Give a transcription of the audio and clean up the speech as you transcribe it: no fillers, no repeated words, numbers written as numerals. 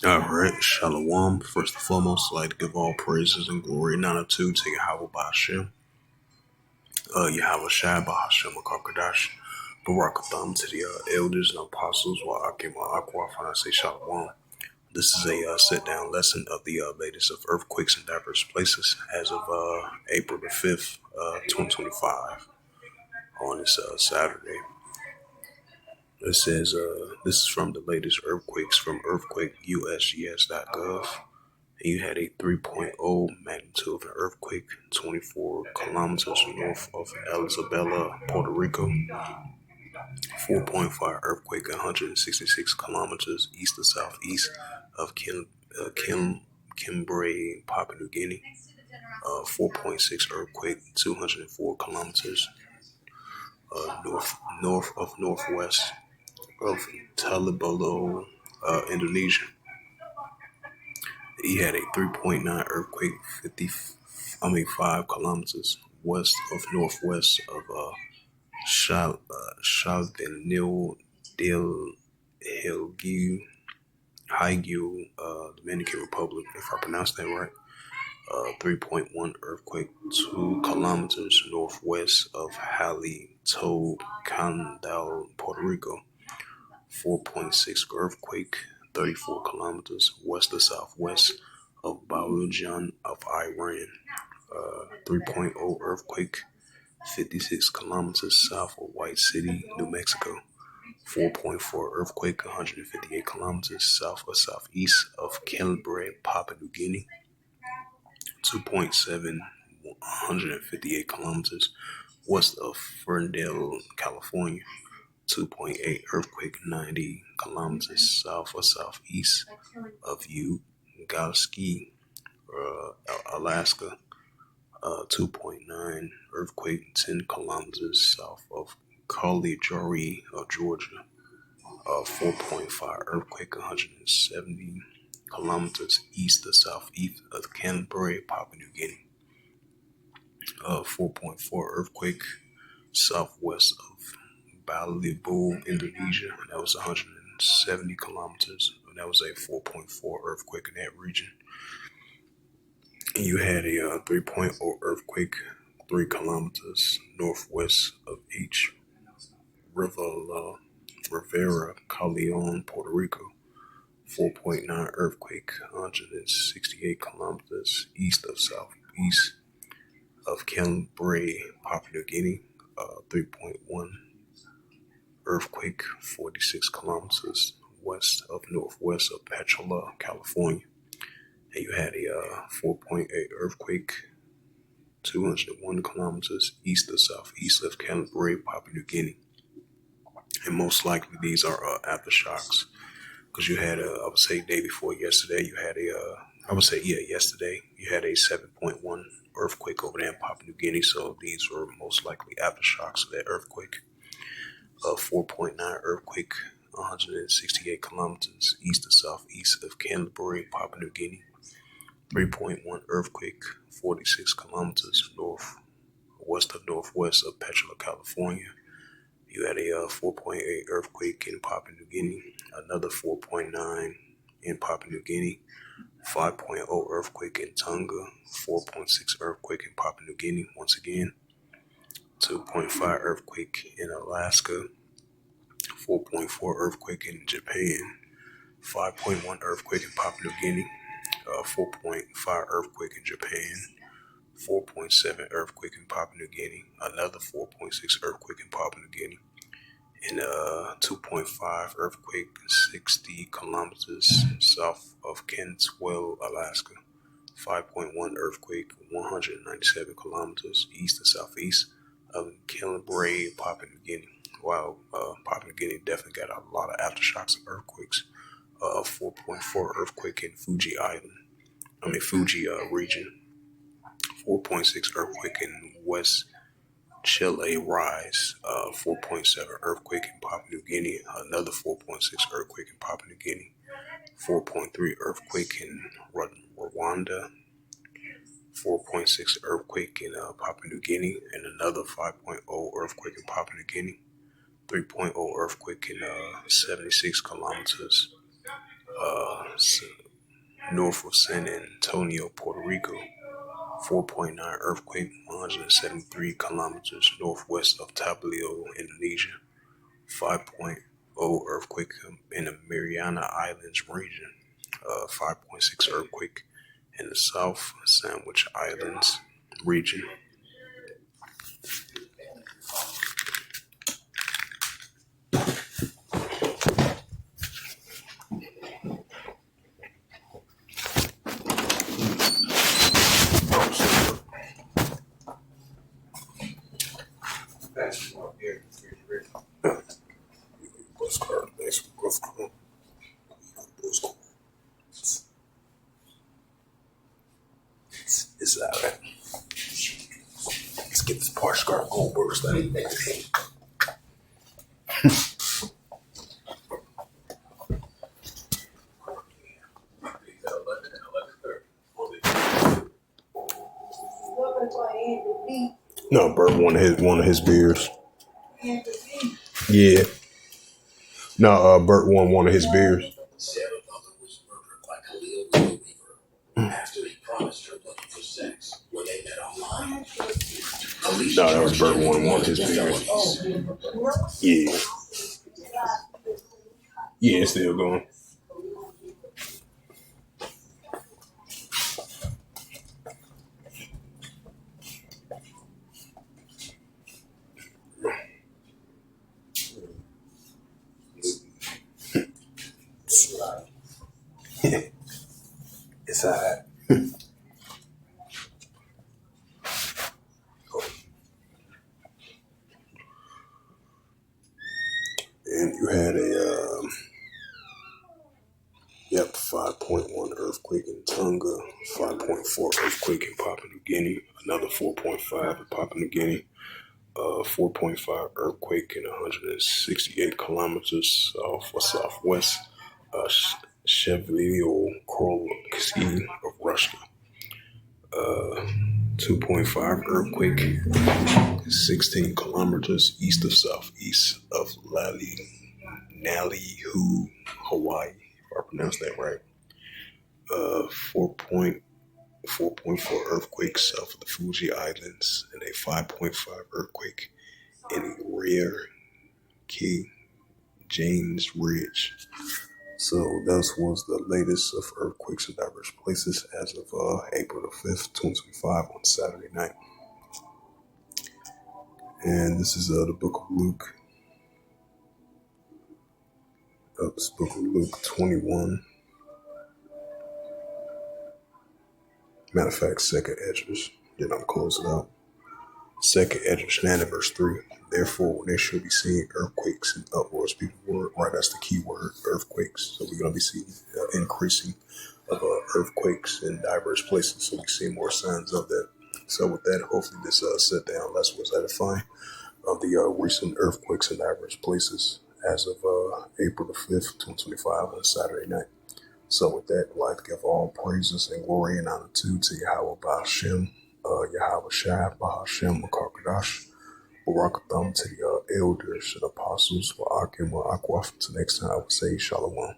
Alright, Shalom. First and foremost, I'd like to give all praises and glory and honor to Yahweh Ba'ashem, Yahweh Shai Ba'ashem, Akakadash, Barakatham to the elders and apostles, while Akim Aqua, I say Shalom. This is a sit-down lesson of the latest of earthquakes in diverse places as of April the 5th, 2025, on this Saturday. It says, this is from the latest earthquakes from earthquakeusgs.gov. You had a 3.0 magnitude of an earthquake 24 kilometers north of Isabela, Puerto Rico. 4.5 earthquake 166 kilometers east to southeast of Cambrai, Papua New Guinea. 4.6 earthquake 204 kilometers north of northwest of Talibolo, Indonesia. He had a 3.9 earthquake 5 kilometers west of northwest of Chavinil del Haigu, Dominican Republic, if I pronounced that right. 3.1 earthquake 2 kilometers northwest of Halito Candal, Puerto Rico. 4.6 earthquake 34 kilometers west to southwest of Balujan of Iran. 3.0 earthquake 56 kilometers south of White City, New Mexico. 4.4 earthquake 158 kilometers south or southeast of Cambrai, Papua New Guinea. 2.7 158 kilometers west of Ferndale, California. 2.8 earthquake 90 kilometers south or southeast of Ugalski, Alaska. 2.9 earthquake 10 kilometers south of Caligari, Georgia. 4.5 earthquake 170 kilometers east to southeast of Canterbury, Papua New Guinea. 4.4 earthquake southwest of Balibu, Indonesia. That was 170 kilometers. That was a 4.4 earthquake in that region. You had a 3.0 earthquake 3 kilometers northwest of H. Rivera, Caleon, Puerto Rico. 4.9 earthquake 168 kilometers east of southeast of Cambrai, Papua New Guinea. 3.1 earthquake 46 kilometers west of northwest of Petula, California. And you had a 4.8 earthquake 201 kilometers east to southeast of Cambrai, Papua New Guinea. And most likely these are aftershocks, because you had I would say day before yesterday, you had yesterday you had a 7.1 earthquake over there in Papua New Guinea. So these were most likely aftershocks of that earthquake. 4.9 earthquake 168 kilometers east to southeast of Canterbury, Papua New Guinea. 3.1 earthquake 46 kilometers west of northwest of Petula, California. You had a 4.8 earthquake in Papua New Guinea, another 4.9 in Papua New Guinea, 5.0 earthquake in Tonga, 4.6 earthquake in Papua New Guinea once again, 2.5 earthquake in Alaska, 4.4 earthquake in Japan, 5.1 earthquake in Papua New Guinea, 4.5 earthquake in Japan, 4.7 earthquake in Papua New Guinea, another 4.6 earthquake in Papua New Guinea, and 2.5 earthquake 60 kilometers south of Cantwell, Alaska. 5.1 earthquake 197 kilometers east to southeast of Cambrai, Papua New Guinea. Wow, Papua New Guinea definitely got a lot of aftershocks of earthquakes. 4.4 earthquake in Fuji region. 4.6 earthquake in West Chile Rise. 4.7 earthquake in Papua New Guinea. Another 4.6 earthquake in Papua New Guinea. 4.3 earthquake in Rwanda. 4.6 earthquake in Papua New Guinea, and another 5.0 earthquake in Papua New Guinea. 3.0 earthquake in 76 kilometers North of San Antonio, Puerto Rico. 4.9 earthquake, 173 kilometers northwest of Tabalio, Indonesia. 5.0 earthquake in the Mariana Islands region. 5.6 earthquake in the South Sandwich Islands region. It's alright. Let's get this parts car on first. No, Bert wanted his beers. Yeah. No, Bert won one of his beers. No, that was Bert one of his beers. Yeah. Yeah, it's still going. It's alright. And you had a 5.1 earthquake in Tonga, 5.4 earthquake in Papua New Guinea, another 4.5 in Papua New Guinea, 4.5 earthquake in 168 kilometers south or southwest, Shevlio-Korolski of Russia. 2.5 earthquake, 16 kilometers east of southeast of Nalihu, Hawaii, if I pronounced that right. 4.4 earthquake south of the Fuji Islands, and a 5.5 earthquake in Rear Key James Ridge. So that was the latest of earthquakes in diverse places as of April the 5th, 2025 on Saturday night. And this is the book of Luke. This book of Luke 21. Matter of fact, second Esdras. Then I'm closing out. Second Esdras 9 and verse 3. Therefore, when there shall be seen earthquakes and uproars, people word, right? That's the key word, earthquakes. So we're going to be seeing increasing of earthquakes in diverse places. So we see more signs of that. So with that, hopefully this sit down lesson was edifying of the recent earthquakes in diverse places as of April the 5th, 2025 on Saturday night. So with that, I'd like to give all praises and glory and honor to Yahweh Ba'ashem, Yahweh Shai, Ba'ashem, Makakadash, Barakatham to the elders and apostles, Wa'akim, Wa'akwaf. Till next time, I would say Shalom.